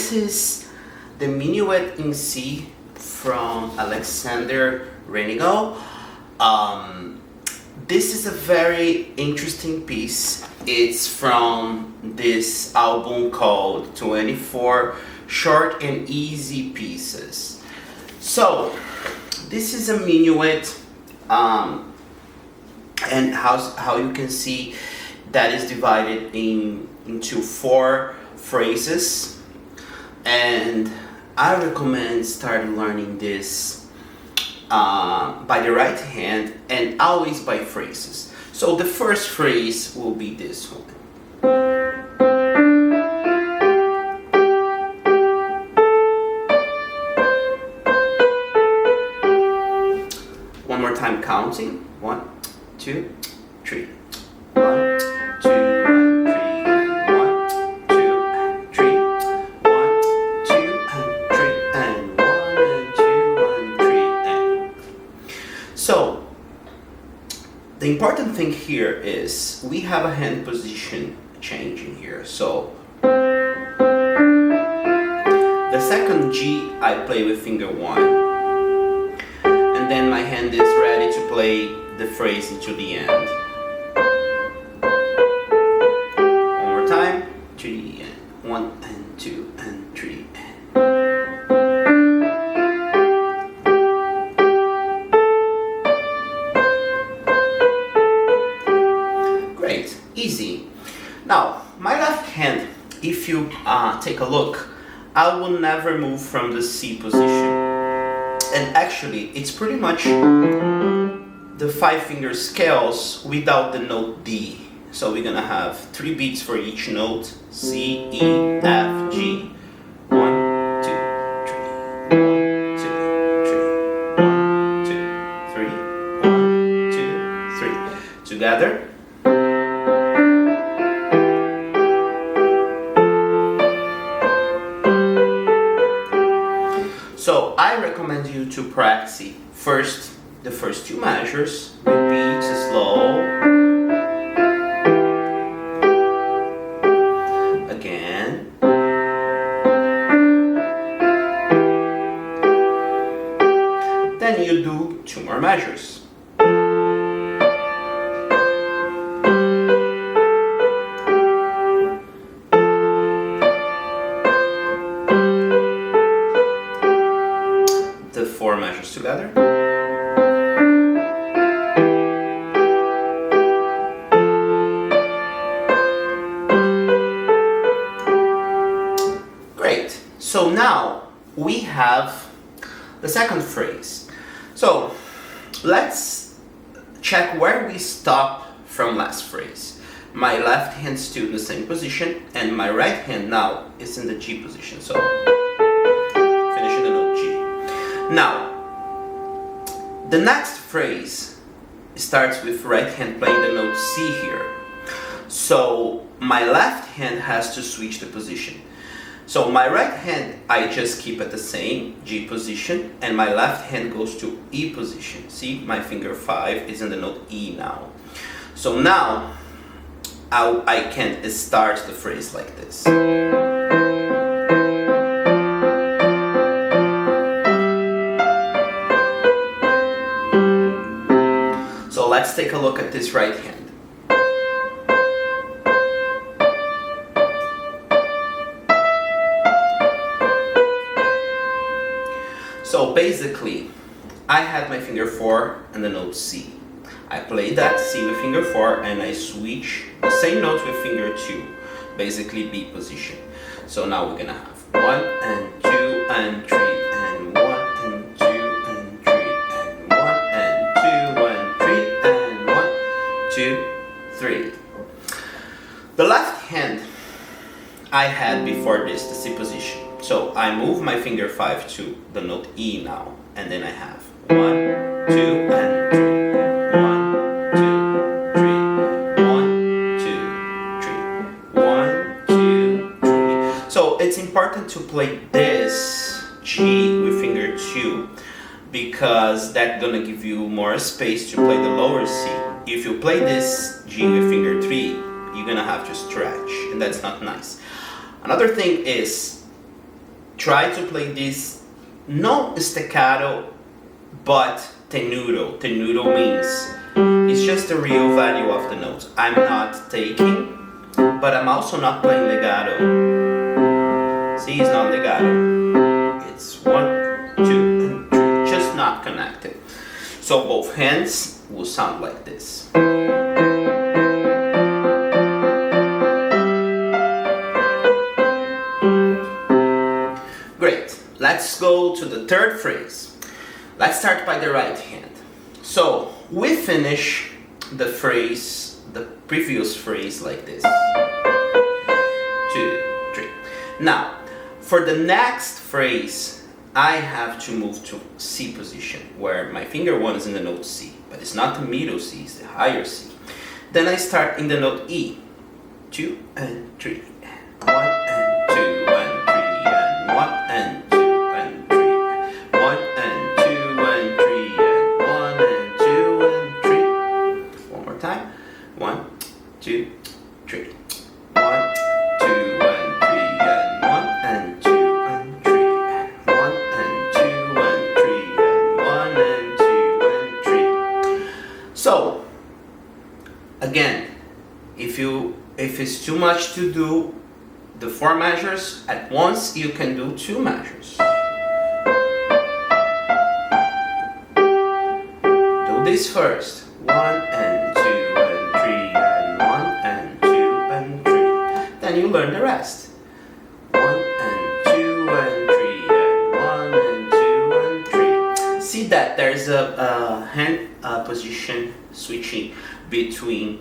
This is the Minuet in C from A.Reinagle. This is a very interesting piece. It's from this album called 24 Short and Easy Pieces. So, this is a minuet, and how you can see that is divided into 4 phrases, and I recommend starting learning this by the right hand and always by phrases. So the first phrase will be this one. One more time counting. 1, 2, 3. 1, 2, 1, 3, and 1, 2, and 3. 1, 2, and 3, and 1, and 2, and 3, and. So, the important thing here is we have a hand position changing here. So, the second G I play with finger 1. And then my hand is ready to play the phrase into the end. One more time, to the end. 1 and 2 and 3 and. Great, easy. Now, my left hand, if you take a look, I will never move from the C position. And actually, it's pretty much the 5-finger scales without the note D. So we're gonna have 3 beats for each note: C, E, F, G. 1, 2, 3. 1, 2, 3. 1, 2, 3. 1, 2, 3. Together. So I recommend you to practice first the first 2 measures, repeat slow, again, then you do 2 more measures. The 4 measures together. Great. So now we have the second phrase. So let's check where we stop from last phrase. My left hand still in the same position, and my right hand now is in the G position. So finishing the note G. Now, the next phrase starts with right hand playing the note C here. So my left hand has to switch the position. So my right hand, I just keep at the same G position, and my left hand goes to E position. See, my finger 5 is in the note E now. So now, I can start the phrase like this. So let's take a look at this right hand. So basically, I had my finger 4 and the note C. I play that C with finger 4 and I switch the same note with finger 2, basically B position. So now we're gonna have 1 and 2 and 3 and 1 and 2 and 3 and 1 and 2 and 3 and 1, 2, 3. The left hand I had before this, the C position. So I move my finger 5 to the note E now, and then I have 1, 2 and 3. 1, 2, 3. 1, 2, 3. 1, 2, 3. So it's important to play this G with finger 2 because that's gonna give you more space to play the lower C. If you play this G with finger 3, you're gonna have to stretch, and that's not nice. Another thing is, try to play this no staccato but tenuto. Tenuto means it's just the real value of the notes. I'm not taking, but I'm also not playing legato. See, it's not legato. It's 1, 2, and 3, just not connected. So both hands will sound like this. Great. Let's go to the third phrase. Let's start by the right hand. So we finish the phrase, the previous phrase like this. 2, 3. Now, for the next phrase, I have to move to C position, where my finger 1 is in the note C, but it's not the middle C, it's the higher C. Then I start in the note E. 2 and 3, and 1 and 2 and 3 and 1 and 2 and 3, 1 and 2 and 3 and 1 and 2 and 3. One more time. 1, 2, 3. 1, 2 and 3 and 1 and 2 and 3 and 1 and 2 and 3 and 1 and 2 and 3. So again, if it's too much to do the 4 measures at once, you can do 2 measures. Do this first. 1 and 2 and 3 and 1 and 2 and 3. Then you learn the rest. 1 and 2 and 3 and 1 and 2 and 3. See that there's a hand position switching between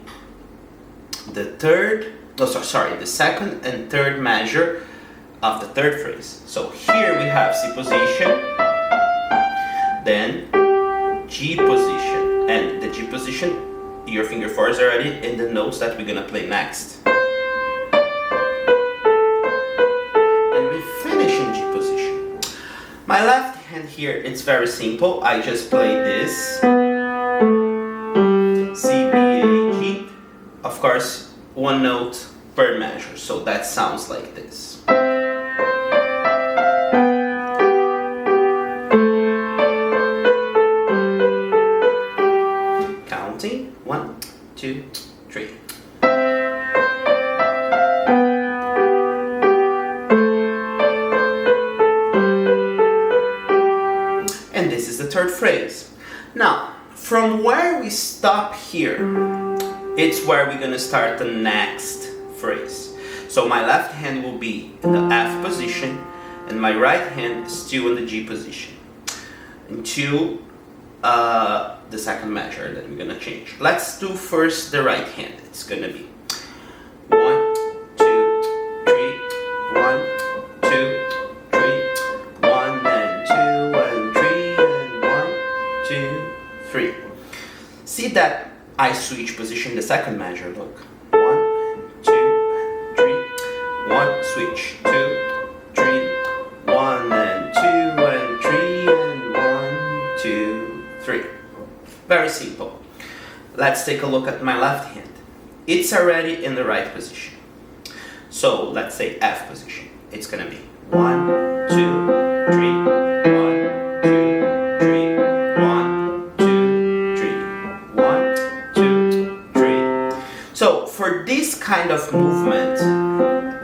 the second and third measure of the third phrase. So here we have C position, then G position, and the G position, your finger 4 is already in the notes that we're gonna play next. And we finish in G position. My left hand here, it's very simple. I just play this C, B, A, G. Of course, 1 note per measure, so that sounds like this. Counting 1, 2, 3. And this is the third phrase. Now, from where we stop here, it's where we're gonna start the next phrase. So my left hand will be in the F position, and my right hand is still in the G position until the second measure that we're gonna change. Let's do first the right hand. It's gonna be 1, 2, 3, 1, 2, 3, 1 and 2 and 3 and 1, 2, 3. See that I switch position the second measure, look. 1, 2, 3, 1, switch, 2, 3, 1 and 2 and 3 and 1, 2, 3. Very simple. Let's take a look at my left hand. It's already in the right position. So let's say F position. It's gonna be 1, 2, 3, 1, 2, 3, 1, 2, 3, 1, 2, 3. So for this kind of movement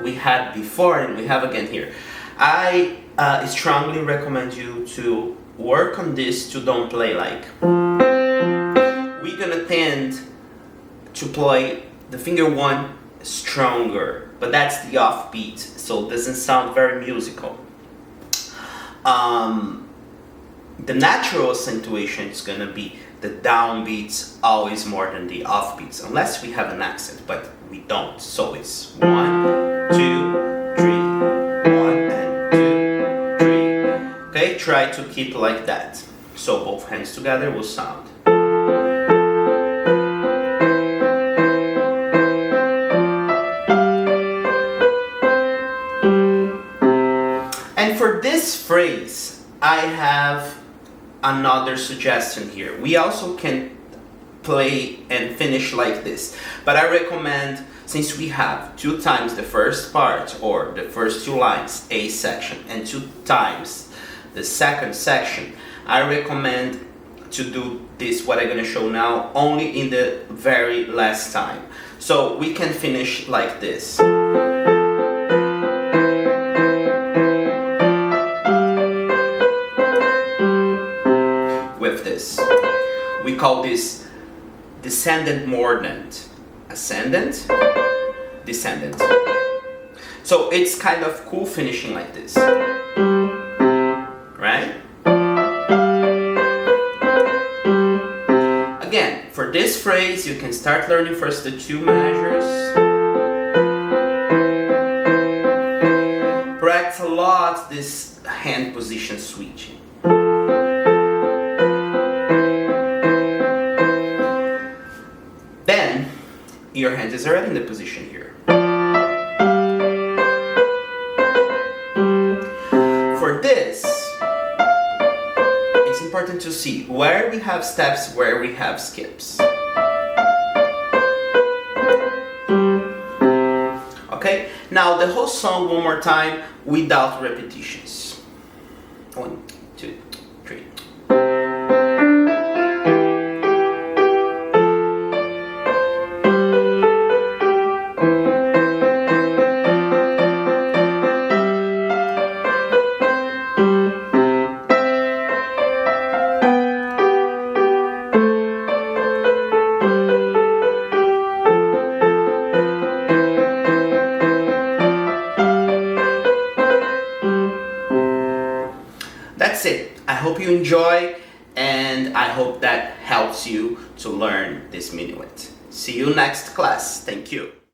we had before and we have again here, I strongly recommend you to work on this to don't play like. We're gonna tend to play the finger 1 stronger, but that's the offbeat, so it doesn't sound very musical. The natural accentuation is gonna be the downbeats always more than the offbeats, unless we have an accent, but we don't. So it's 1, 2, 3, 1 and 2, 3. Okay, try to keep like that. So both hands together will sound. And for this phrase, I have another suggestion here. We also can play and finish like this, but I recommend since we have 2 times the first part or the first 2 lines, A section, and 2 times the second section, I recommend to do this, what I'm gonna show now, only in the very last time. So we can finish like this. With this. We call this descendant mordant. Ascendant, descendant. So it's kind of cool finishing like this. Right? Again, for this phrase, you can start learning first the 2 measures. Practice a lot this hand position switching. Then, your hand is already in the position here. For this, it's important to see where we have steps, where we have skips. Okay, now the whole song one more time without repetitions. 1, 2, 3. That's it. I hope you enjoy, and I hope that helps you to learn this minuet. See you next class. Thank you.